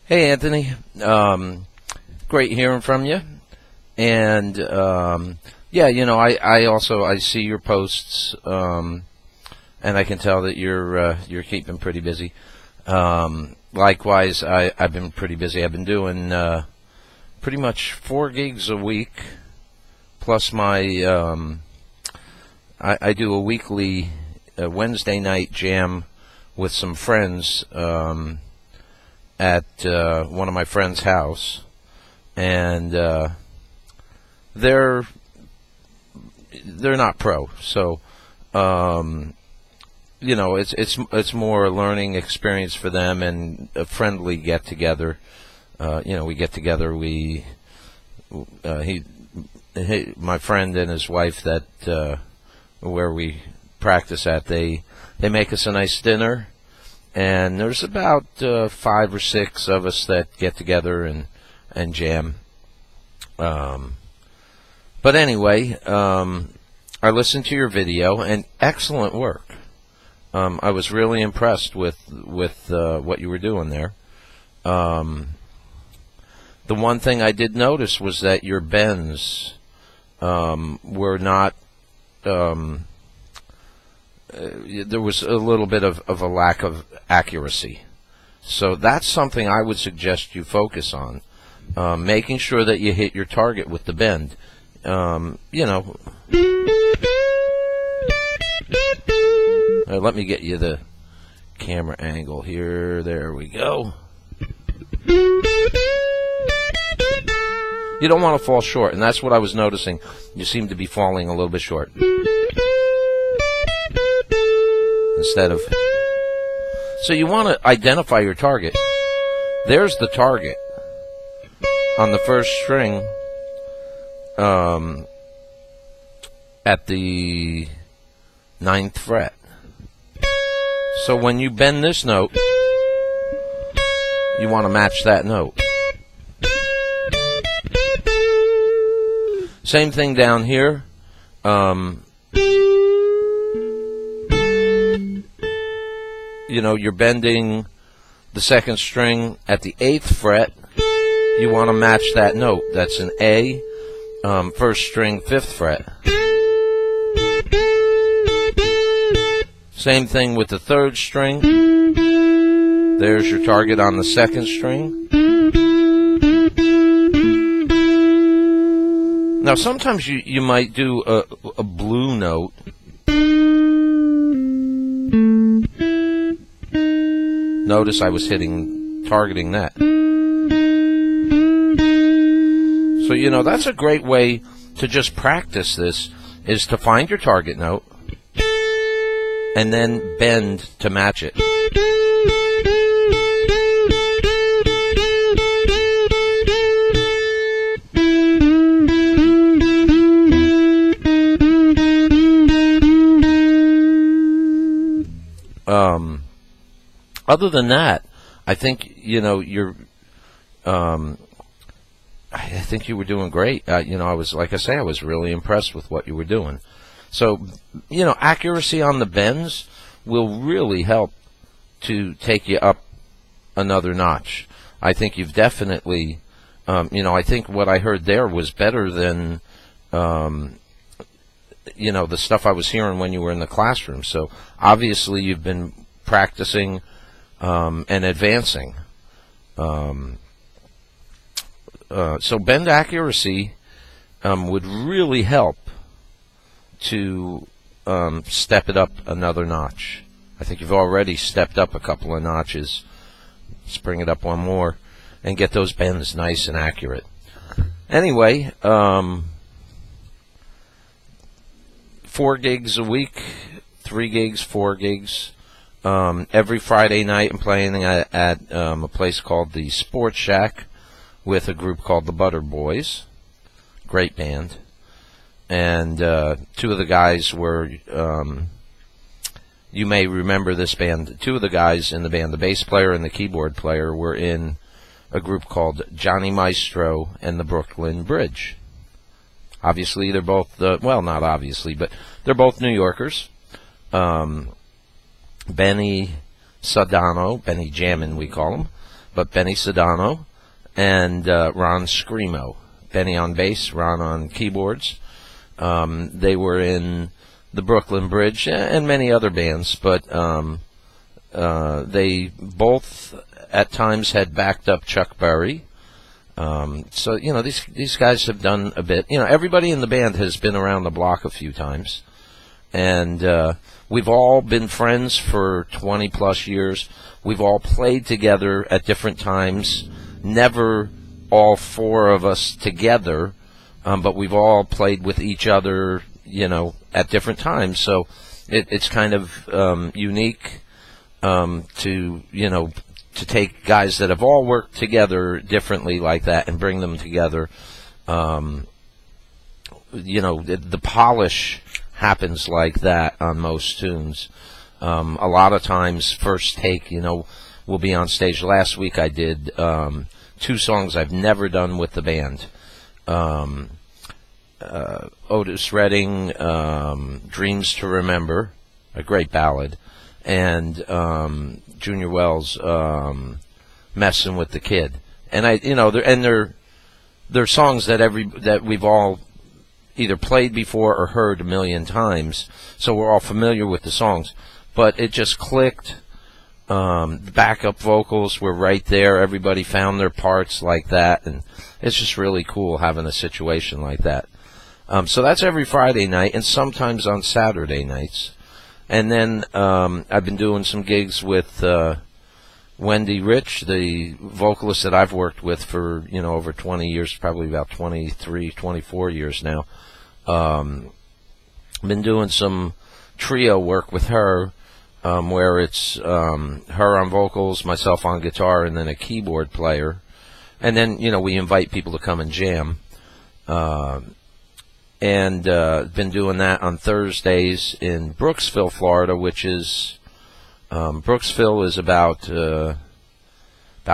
Hey, Anthony. Great hearing from you. And yeah, I see your posts, and I can tell that you're keeping pretty busy. Likewise, I've been pretty busy. I've been doing pretty much 4 gigs a week, plus my I do a weekly Wednesday night jam with some friends at one of my friends' house, and they're not pro, so it's more a learning experience for them and a friendly get together. We get together. My friend and his wife that where we practice at, they make us a nice dinner. And there's about 5 or 6 of us that get together and jam. But anyway, I listened to your video, and excellent work. I was really impressed with what you were doing there. The one thing I did notice was that your bends were not... there was a little bit of a lack of accuracy. So that's something I would suggest you focus on, making sure that you hit your target with the bend. Let me get you the camera angle here. There we go. You don't want to fall short, and that's what I was noticing. You seem to be falling a little bit short. Instead of... So you want to identify your target. There's the target on the first string at the 9th fret. So when you bend this note, you want to match that note. Same thing down here. You're bending the 2nd string at the 8th fret. You want to match that note. That's an A, 1st string, 5th fret. Same thing with the 3rd string. There's your target on the 2nd string. Now, sometimes you might do a blue note. Notice I was targeting that. So, that's a great way to just practice this, is to find your target note and then bend to match it. Other than that, I think I think you were doing great. I was, like I say, I was really impressed with what you were doing. So, accuracy on the bends will really help to take you up another notch. I think you've definitely, I think what I heard there was better than, the stuff I was hearing when you were in the classroom. So obviously you've been practicing and advancing. So bend accuracy would really help to step it up another notch. I think you've already stepped up a couple of notches. Let's bring it up one more and get those bends nice and accurate. Anyway, 4 gigs a week, 3 gigs, 4 gigs. Every Friday night I'm playing at a place called the Sports Shack with a group called the Butter Boys. Great band. And 2 of the guys were, you may remember this band, 2 of the guys in the band, the bass player and the keyboard player, were in a group called Johnny Maestro and the Brooklyn Bridge. Obviously, they're both, well, not obviously, but they're both New Yorkers. Benny Sodano, Benny Jammin we call him, but Benny Sedano and Ron Screamo. Benny on bass, Ron on keyboards. They were in the Brooklyn Bridge and many other bands, but they both at times had backed up Chuck Berry. So, you know, these guys have done a bit. You know, everybody in the band has been around the block a few times. And we've all been friends for 20-plus years. We've all played together at different times. Never all four of us together, but we've all played with each other, you know, at different times. So it's kind of unique to, you know, to take guys that have all worked together differently like that and bring them together. You know, the polish happens like that on most tunes. A lot of times, first take, you know, we'll be on stage. Last week I did 2 songs I've never done with the band. Otis Redding, Dreams to Remember, a great ballad, and Junior Wells, Messing with the Kid. And they're songs that we've all either played before or heard a million times, so we're all familiar with the songs. But it just clicked. The backup vocals were right there. Everybody found their parts like that, and it's just really cool having a situation like that. So that's every Friday night, and sometimes on Saturday nights. And then I've been doing some gigs with Wendy Rich, the vocalist that I've worked with for, you know, over 20 years, probably about 23, 24 years now. Been doing some trio work with her, where it's her on vocals, myself on guitar, and then a keyboard player. And then, you know, we invite people to come and jam. And been doing that on Thursdays in Brooksville, Florida, which is Brooksville is about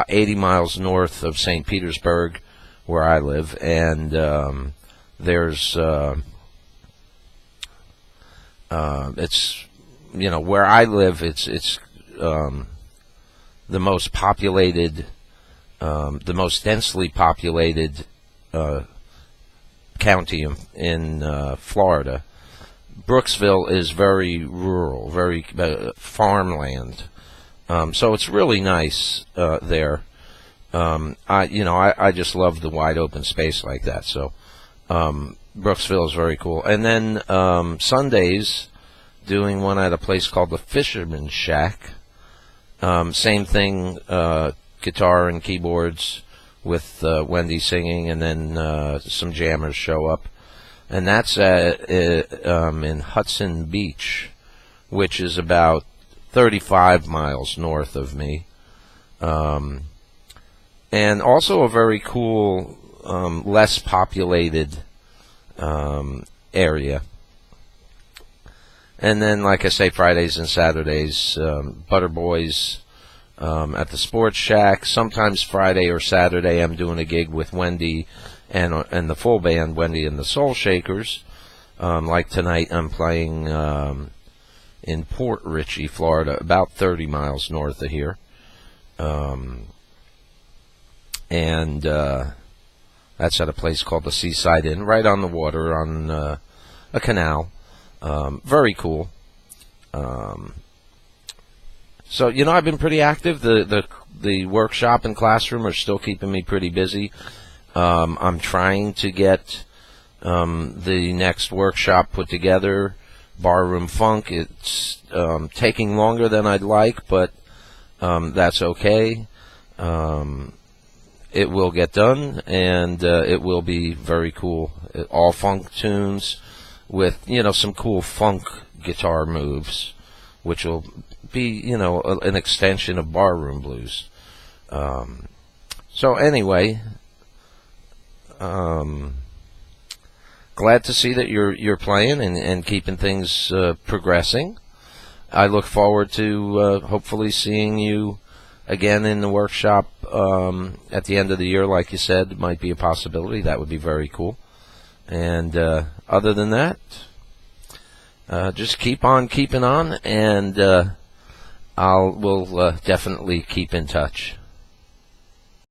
80 miles north of St. Petersburg, where I live, and there's it's, you know, where I live. It's the most populated, the most densely populated county in Florida. Brooksville is very rural, very farmland, so it's really nice there. I just love the wide open space like that. So Brooksville is very cool. And then Sundays, doing one at a place called the Fisherman's Shack. Same thing, guitar and keyboards, with Wendy singing, and then some jammers show up. And that's in Hudson Beach, which is about 35 miles north of me. And also a very cool, less populated area. And then, like I say, Fridays and Saturdays, Butter Boys at the Sports Shack. Sometimes Friday or Saturday I'm doing a gig with Wendy and the full band, Wendy and the Soul Shakers. Like tonight I'm playing in Port Richey, Florida, about 30 miles north of here. And that's at a place called the Seaside Inn, right on the water, on a canal. Very cool. So, you know, I've been pretty active. The workshop and classroom are still keeping me pretty busy. I'm trying to get the next workshop put together, Barroom Funk. It's taking longer than I'd like, but that's okay. It will get done, and it will be very cool. All funk tunes with, you know, some cool funk guitar moves, which will be, you know, an extension of barroom blues. So anyway, glad to see that you're playing and keeping things progressing. I look forward to hopefully seeing you again in the workshop at the end of the year. Like you said, might be a possibility. That would be very cool. And other than that, just keep on keeping on, and we'll definitely keep in touch.